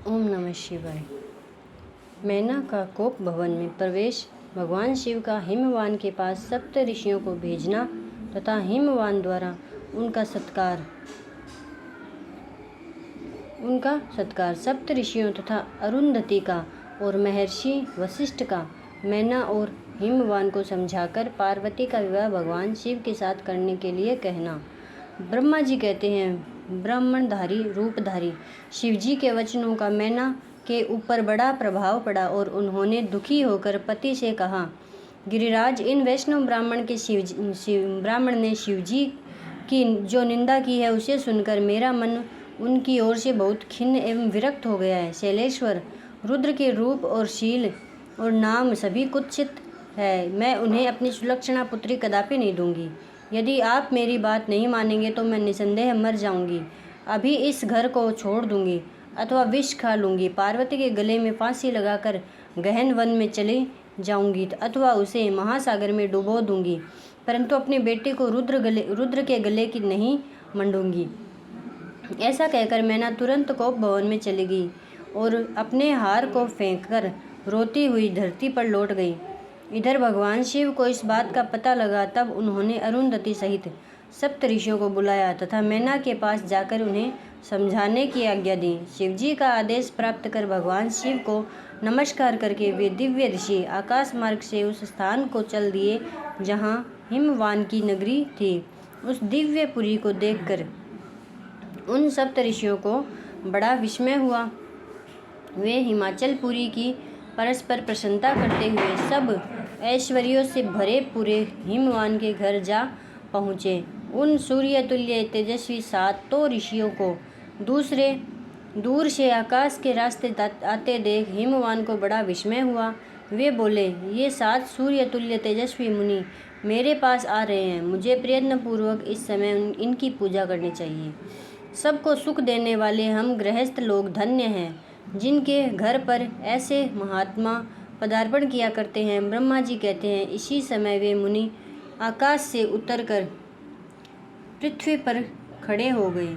ओम नमः शिवाय। मैना का कोप भवन में प्रवेश, भगवान शिव का हिमवान के पास सप्त ऋषियों को भेजना तथा हिमवान द्वारा उनका सत्कार सप्त ऋषियों तथा अरुंधति का और महर्षि वशिष्ठ का मैना और हिमवान को समझाकर पार्वती का विवाह भगवान शिव के साथ करने के लिए कहना। ब्रह्मा जी कहते हैं, ब्राह्मणधारी रूपधारी शिवजी के वचनों का मैना के ऊपर बड़ा प्रभाव पड़ा और उन्होंने दुखी होकर पति से कहा, गिरिराज, इन वैष्णव ब्राह्मण ने शिवजी की जो निंदा की है उसे सुनकर मेरा मन उनकी ओर से बहुत खिन्न एवं विरक्त हो गया है। शैलेश्वर, रुद्र के रूप और शील और नाम सभी कुत्सित है। मैं उन्हें अपनी सुलक्षणा पुत्री कदापि नहीं दूंगी। यदि आप मेरी बात नहीं मानेंगे तो मैं निसंदेह मर जाऊंगी। अभी इस घर को छोड़ दूंगी अथवा विष खा लूंगी। पार्वती के गले में फांसी लगाकर गहन वन में चली जाऊंगी अथवा उसे महासागर में डुबो दूंगी, परंतु अपने बेटे को रुद्र के गले की नहीं मंडूंगी। ऐसा कहकर मैना तुरंत कोप भवन में चली गई और अपने हार को फेंककर रोती हुई धरती पर लौट गई। इधर भगवान शिव को इस बात का पता लगा, तब उन्होंने अरुंधति सहित सप्त ऋषियों को बुलाया तथा मैना के पास जाकर उन्हें समझाने की आज्ञा दी। शिवजी का आदेश प्राप्त कर भगवान शिव को नमस्कार करके वे दिव्य ऋषि आकाश मार्ग से उस स्थान को चल दिए जहाँ हिमवान की नगरी थी। उस दिव्य पुरी को देखकर उन सप्त ऋषियों को बड़ा विस्मय हुआ। वे हिमाचलपुरी की परस्पर प्रसन्नता करते हुए सब ऐश्वर्यों से भरे पूरे हिमवान के घर जा पहुँचे। उन सूर्य तुल्य तेजस्वी सातों ऋषियों को दूर से आकाश के रास्ते आते देख हिमवान को बड़ा विस्मय हुआ। वे बोले, ये 7 सूर्य तुल्य तेजस्वी मुनि मेरे पास आ रहे हैं। मुझे प्रयत्नपूर्वक इस समय इनकी पूजा करनी चाहिए। सबको सुख देने वाले हम गृहस्थ लोग धन्य हैं, जिनके घर पर ऐसे महात्मा पदार्पण किया करते हैं। ब्रह्मा जी कहते हैं, इसी समय वे मुनि आकाश से उतरकर पृथ्वी पर खड़े हो गए।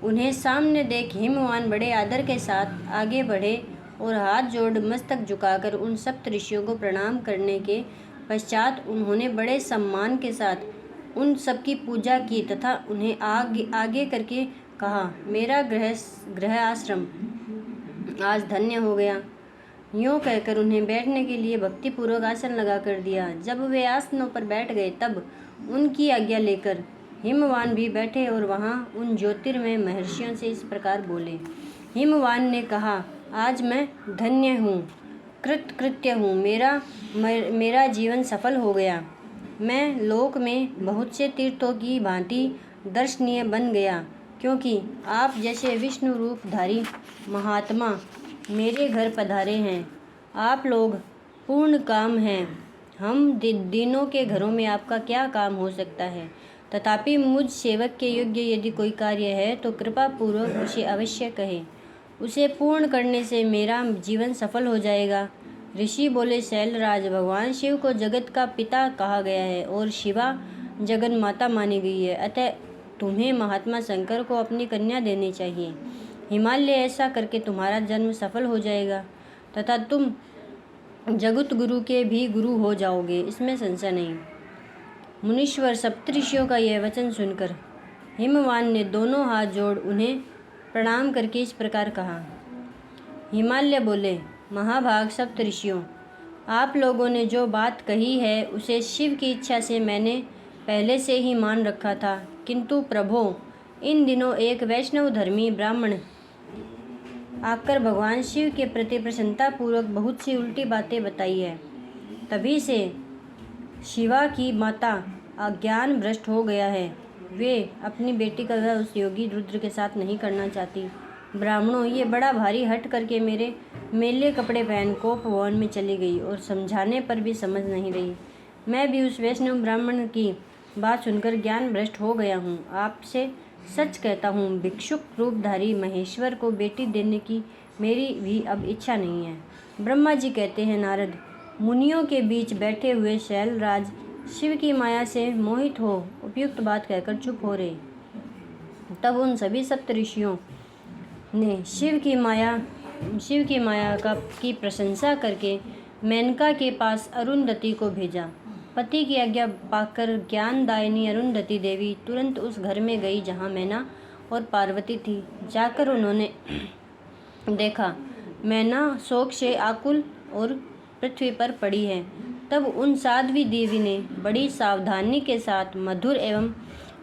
उन्हें सामने देख हिमवान बड़े आदर के साथ आगे बढ़े और हाथ जोड़ मस्तक झुकाकर उन सप्त ऋषियों को प्रणाम करने के पश्चात उन्होंने बड़े सम्मान के साथ उन सबकी पूजा की तथा उन्हें आगे करके कहा, मेरा गृह आश्रम आज धन्य हो गया। यूँ कहकर उन्हें बैठने के लिए भक्तिपूर्वक आसन लगा कर दिया। जब वे आसनों पर बैठ गए तब उनकी आज्ञा लेकर हिमवान भी बैठे और वहाँ उन ज्योतिर्मय महर्षियों से इस प्रकार बोले। हिमवान ने कहा, आज मैं धन्य हूँ, कृतकृत्य हूँ। मेरा जीवन सफल हो गया। मैं लोक में बहुत से तीर्थों की भांति दर्शनीय बन गया, क्योंकि आप जैसे विष्णु रूपधारी महात्मा मेरे घर पधारे हैं। आप लोग पूर्ण काम हैं। हम दीनों के घरों में आपका क्या काम हो सकता है। तथापि मुझ सेवक के योग्य यदि कोई कार्य है तो कृपा पूर्वक उसे अवश्य कहे। उसे पूर्ण करने से मेरा जीवन सफल हो जाएगा। ऋषि बोले, शैलराज, भगवान शिव को जगत का पिता कहा गया है और शिवा जगन माता मानी गई है। अतः तुम्हें महात्मा शंकर को अपनी कन्या देनी चाहिए। हिमालय ऐसा करके तुम्हारा जन्म सफल हो जाएगा तथा तुम जगत गुरु के भी गुरु हो जाओगे, इसमें संशय नहीं। मुनीश्वर सप्तऋषियों का यह वचन सुनकर हिमवान ने दोनों हाथ जोड़ उन्हें प्रणाम करके इस प्रकार कहा। हिमालय बोले, महाभाग सप्तऋषियों, आप लोगों ने जो बात कही है उसे शिव की इच्छा से मैंने पहले से ही मान रखा था, किंतु प्रभो, इन दिनों एक वैष्णव धर्मी ब्राह्मण आकर भगवान शिव के प्रति प्रसन्नता पूर्वक बहुत सी उल्टी बातें बताई है। तभी से शिवा की माता अज्ञान भ्रष्ट हो गया है। वे अपनी बेटी का विवाह उस योगी रुद्र के साथ नहीं करना चाहती। ब्राह्मणों, ये बड़ा भारी हट करके मेरे मेले कपड़े पहन कोप भवन में चली गई और समझाने पर भी समझ नहीं रही। मैं भी उस वैष्णव ब्राह्मण की बात सुनकर ज्ञान भ्रष्ट हो गया हूँ। आपसे सच कहता हूँ, भिक्षुक रूपधारी महेश्वर को बेटी देने की मेरी भी अब इच्छा नहीं है। ब्रह्मा जी कहते हैं, नारद, मुनियों के बीच बैठे हुए शैलराज शिव की माया से मोहित हो उपयुक्त बात कहकर चुप हो रहे। तब उन सभी सप्त ऋषियों ने शिव की माया शिव की माया की प्रशंसा करके मेनका के पास अरुंधति को भेजा। पति की आज्ञा पाकर ज्ञानदायिनी अरुंधति देवी तुरंत उस घर में गई जहाँ मैना और पार्वती थी। जाकर उन्होंने देखा मैना शोक से आकुल और पृथ्वी पर पड़ी है। तब उन साध्वी देवी ने बड़ी सावधानी के साथ मधुर एवं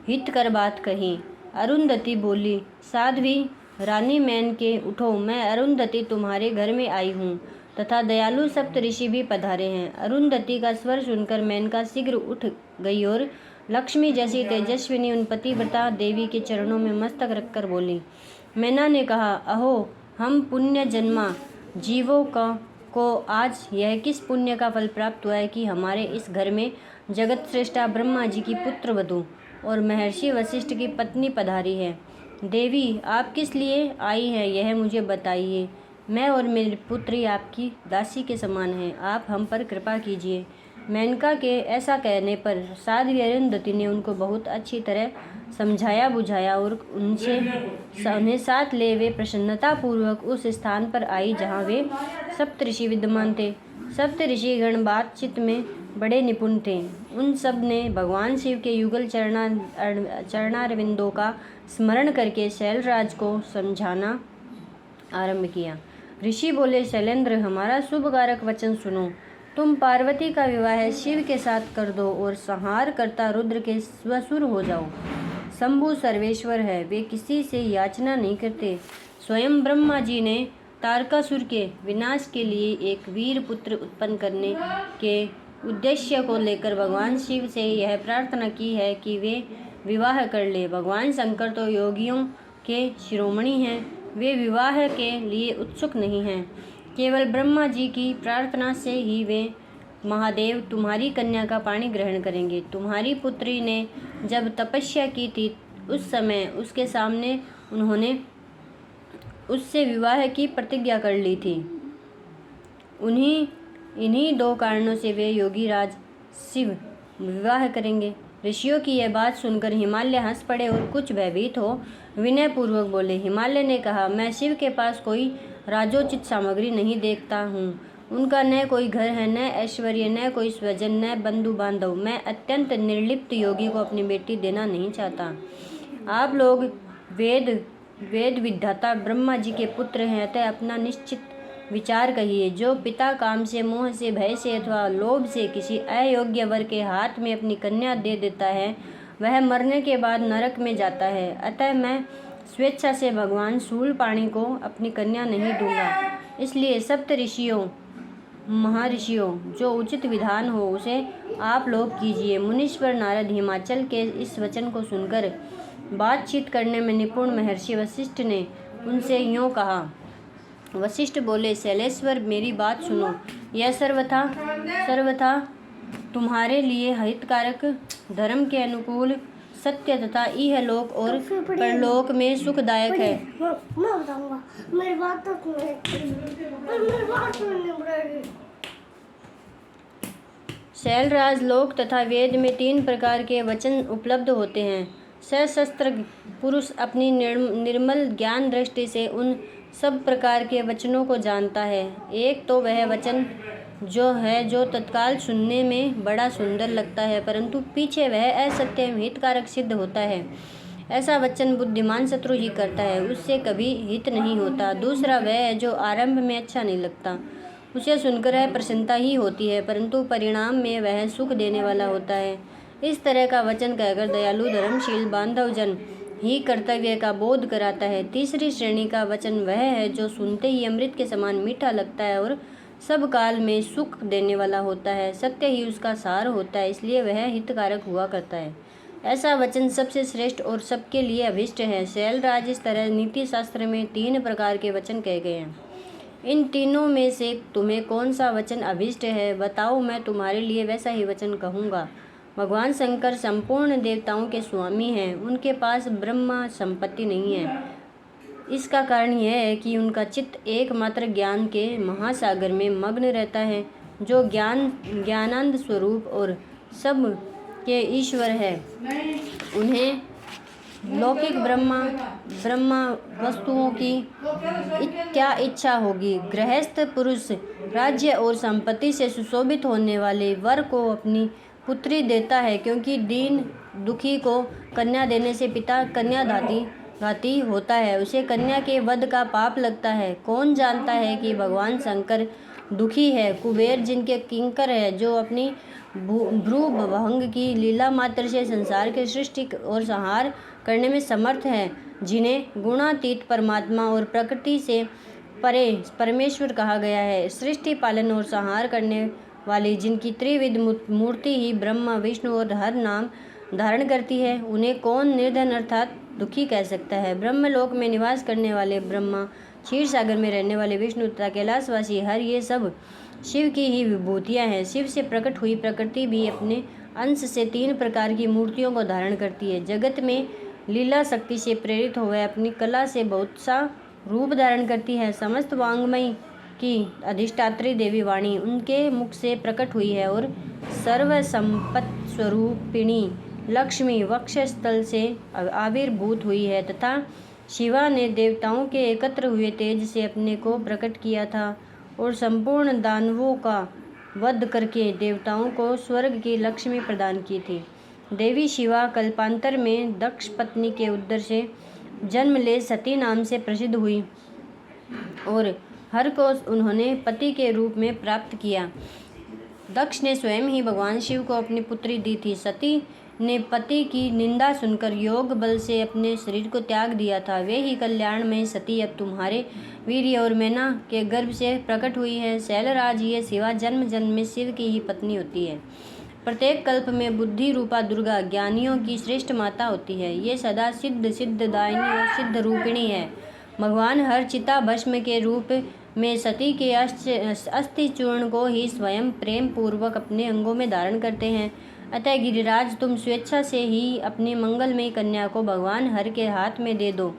हितकर बात कही। अरुंधति बोली, साध्वी रानी मैन के उठो, मैं अरुंधति तुम्हारे घर में आई हूँ तथा दयालु सप्तऋषि भी पधारे हैं। अरुंधति का स्वर सुनकर मेनका शीघ्र उठ गई और लक्ष्मी जैसी तेजस्विनी उन पतिव्रता देवी के चरणों में मस्तक रखकर बोली। मैना ने कहा, अहो हम पुण्य जन्मा जीवों को आज यह किस पुण्य का फल प्राप्त हुआ है कि हमारे इस घर में जगत श्रेष्ठा ब्रह्मा जी की पुत्र वधू और महर्षि वशिष्ठ की पत्नी पधारी है। देवी आप किस लिए आई है यह मुझे बताइए। मैं और मेरी पुत्री आपकी दासी के समान हैं, आप हम पर कृपा कीजिए। मेनका के ऐसा कहने पर साध्वी अरुंधति ने उनको बहुत अच्छी तरह समझाया बुझाया और उन्हें साथ ले वे प्रसन्नतापूर्वक उस स्थान पर आई जहाँ वे सप्तऋषि विद्यमान थे। सप्तऋषि गण बातचीत में बड़े निपुण थे। उन सब ने भगवान शिव के युगल चरणारविंदों का स्मरण करके शैलराज को समझाना आरंभ किया। ऋषि बोले, शैलेंद्र हमारा शुभकारक वचन सुनो। तुम पार्वती का विवाह शिव के साथ कर दो और संहार करता रुद्र के स्वसुर हो जाओ। शंभु सर्वेश्वर है, वे किसी से याचना नहीं करते। स्वयं ब्रह्मा जी ने तारकासुर के विनाश के लिए एक वीर पुत्र उत्पन्न करने के उद्देश्य को लेकर भगवान शिव से यह प्रार्थना की है कि वे विवाह कर ले। भगवान शंकर तो योगियों के शिरोमणि हैं, वे विवाह के लिए उत्सुक नहीं हैं। केवल ब्रह्मा जी की प्रार्थना से ही वे महादेव तुम्हारी कन्या का पाणी ग्रहण करेंगे। तुम्हारी पुत्री ने जब तपस्या की थी उस समय उसके सामने उन्होंने उससे विवाह की प्रतिज्ञा कर ली थी। इन्हीं दो कारणों से वे योगीराज शिव विवाह करेंगे। ऋषियों की यह बात सुनकर हिमालय हंस पड़े और कुछ भयभीत हो विनय पूर्वक बोले। हिमालय ने कहा, मैं शिव के पास कोई राजोचित सामग्री नहीं देखता हूँ। उनका न कोई घर है, न ऐश्वर्य, न कोई स्वजन, न बंधु बांधव। मैं अत्यंत निर्लिप्त योगी को अपनी बेटी देना नहीं चाहता। आप लोग वेद विधाता ब्रह्मा जी के पुत्र हैं, अतः अपना निश्चित विचार कहिए। जो पिता काम से, मोह से, भय से अथवा लोभ से किसी अयोग्य वर के हाथ में अपनी कन्या दे देता है वह मरने के बाद नरक में जाता है। अतः मैं स्वेच्छा से भगवान शूलपाणी को अपनी कन्या नहीं दूंगा। इसलिए सप्त ऋषियों महर्षियों जो उचित विधान हो उसे आप लोग कीजिए। मुनीश्वर नारद हिमाचल के इस वचन को सुनकर बातचीत करने में निपुण महर्षि वशिष्ठ ने उनसे यूँ कहा। वशिष्ठ बोले, शैलेश्वर मेरी बात सुनो। यह सर्वथा तुम्हारे लिए हितकारक, धर्म के अनुकूल, सत्य तथा इहलोक और परलोक में सुखदायक है। मैं बताऊंगा, मेरी बात तो शैलराज लोक तथा वेद में 3 प्रकार के वचन उपलब्ध होते हैं। सशस्त्र पुरुष अपनी निर्मल ज्ञान दृष्टि से उन सब प्रकार के वचनों को जानता है। एक तो वह वचन जो तत्काल सुनने में बड़ा सुंदर लगता है परंतु पीछे वह असत्य एवं हितकारक सिद्ध होता है। ऐसा वचन बुद्धिमान शत्रु ही करता है, उससे कभी हित नहीं होता। दूसरा वह है जो आरंभ में अच्छा नहीं लगता, उसे सुनकर वह प्रसन्नता ही होती है परंतु परिणाम में वह सुख देने वाला होता है। इस तरह का वचन कहकर दयालु धर्मशील बांधवजन ही कर्तव्य का बोध कराता है। तीसरी श्रेणी का वचन वह है जो सुनते ही अमृत के समान मीठा लगता है और सब काल में सुख देने वाला होता है। सत्य ही उसका सार होता है, इसलिए वह हितकारक हुआ करता है। ऐसा वचन सबसे श्रेष्ठ और सबके लिए अभिष्ट है। शैलराज, इस तरह नीति शास्त्र में 3 प्रकार के वचन कहे गए हैं। इन तीनों में से तुम्हें कौन सा वचन अभिष्ट है बताओ, मैं तुम्हारे लिए वैसा ही वचन कहूँगा। भगवान शंकर संपूर्ण देवताओं के स्वामी हैं, उनके पास ब्रह्म संपत्ति नहीं है। इसका कारण यह है कि उनका चित्त एकमात्र ज्ञान के महासागर में मग्न रहता है, जो ज्ञानानंद स्वरूप और सब के ईश्वर है। उन्हें लौकिक ब्रह्मा वस्तुओं की क्या इच्छा होगी। गृहस्थ पुरुष राज्य और संपत्ति से सुशोभित होने वाले वर को अपनी पुत्री देता है, क्योंकि दीन दुखी को कन्या देने से पिता कन्या घाती होता है, उसे कन्या के वध का पाप लगता है। कौन जानता है कि भगवान शंकर दुखी है। कुबेर जिनके किंकर है, जो अपनी भ्रूभंग की लीला मात्र से संसार के सृष्टि और संहार करने में समर्थ है, जिन्हें गुणातीत परमात्मा और प्रकृति से परे परमेश्वर कहा गया है। सृष्टि पालन और संहार करने वाली जिनकी त्रिविध मूर्ति ही ब्रह्मा विष्णु और हर नाम धारण करती है, उन्हें कौन निर्धन अर्थात दुखी कह सकता है। ब्रह्मलोक में निवास करने वाले ब्रह्मा, क्षीर सागर में रहने वाले विष्णु तथा कैलाशवासी हर, ये सब शिव की ही विभूतियाँ हैं। शिव से प्रकट हुई प्रकृति भी अपने अंश से 3 प्रकार की मूर्तियों को धारण करती है। जगत में लीला शक्ति से प्रेरित हो वह अपनी कला से बहुत सा रूप धारण करती है। समस्त वांग्मय की अधिष्ठात्री देवी वाणी उनके मुख से प्रकट हुई है और सर्व संपत् स्वरूपिणी लक्ष्मी वक्षस्थल से आविर्भूत हुई है, तथा शिवा ने देवताओं के एकत्र हुए तेज से अपने को प्रकट किया था और संपूर्ण दानवों का वध करके देवताओं को स्वर्ग की लक्ष्मी प्रदान की थी। देवी शिवा कल्पांतर में दक्ष पत्नी के उदर से जन्म ले सती नाम से प्रसिद्ध हुई और हर को उन्होंने पति के रूप में प्राप्त किया। दक्ष ने स्वयं ही भगवान शिव को अपनी पुत्री दी थी। सती ने पति की निंदा सुनकर योग बल से अपने शरीर को त्याग दिया था। वे ही कल्याण में सती अब तुम्हारे वीर्य और मैना के गर्भ से प्रकट हुई है। शैलराज, ये शिवा जन्म जन्म में शिव की ही पत्नी होती है। प्रत्येक कल्प में बुद्धि रूपा दुर्गा ज्ञानियों की श्रेष्ठ माता होती है। ये सदा सिद्धदायिनी और सिद्ध रूपिणी है। भगवान हर चिता भस्म के रूप में सती के अस्थि चूर्ण को ही स्वयं प्रेम पूर्वक अपने अंगों में धारण करते हैं। अतः गिरिराज, तुम स्वेच्छा से ही अपनी मंगलमयी कन्या को भगवान हर के हाथ में दे दो।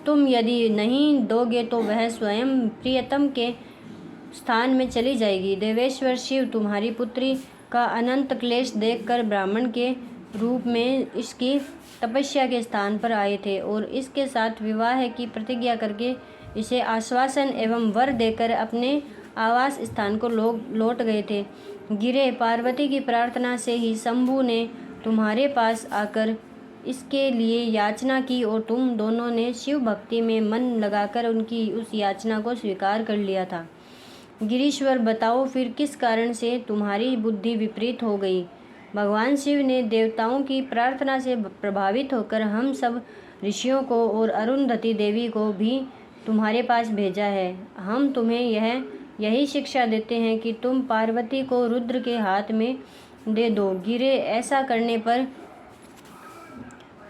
तुम यदि नहीं दोगे तो वह स्वयं प्रियतम के स्थान में चली जाएगी। देवेश्वर शिव तुम्हारी पुत्री का अनंत क्लेश देखकर ब्राह्मण के रूप में इसकी तपस्या के स्थान पर आए थे और इसके साथ विवाह की प्रतिज्ञा करके इसे आश्वासन एवं वर देकर अपने आवास स्थान को लौट गए थे। गिरे, पार्वती की प्रार्थना से ही शंभु ने तुम्हारे पास आकर इसके लिए याचना की और तुम दोनों ने शिव भक्ति में मन लगाकर उनकी उस याचना को स्वीकार कर लिया था। गिरीश्वर, बताओ फिर किस कारण से तुम्हारी बुद्धि विपरीत हो गई। भगवान शिव ने देवताओं की प्रार्थना से प्रभावित होकर हम सब ऋषियों को और अरुंधति देवी को भी तुम्हारे पास भेजा है। हम तुम्हें यही शिक्षा देते हैं कि तुम पार्वती को रुद्र के हाथ में दे दो। गिरे, ऐसा करने पर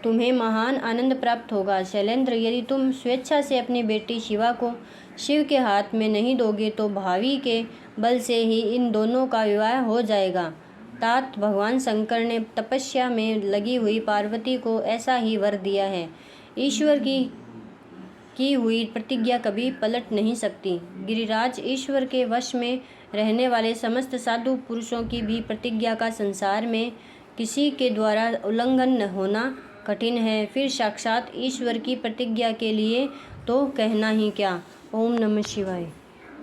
तुम्हें महान आनंद प्राप्त होगा। शैलेंद्र, यदि तुम स्वेच्छा से अपनी बेटी शिवा को शिव के हाथ में नहीं दोगे तो भावी के बल से ही इन दोनों का विवाह हो जाएगा। तात, भगवान शंकर ने तपस्या में लगी हुई पार्वती को ऐसा ही वर दिया है। ईश्वर की हुई प्रतिज्ञा कभी पलट नहीं सकती। गिरिराज, ईश्वर के वश में रहने वाले समस्त साधु पुरुषों की भी प्रतिज्ञा का संसार में किसी के द्वारा उल्लंघन होना कठिन है, फिर साक्षात ईश्वर की प्रतिज्ञा के लिए तो कहना ही क्या। ओम नमः शिवाय।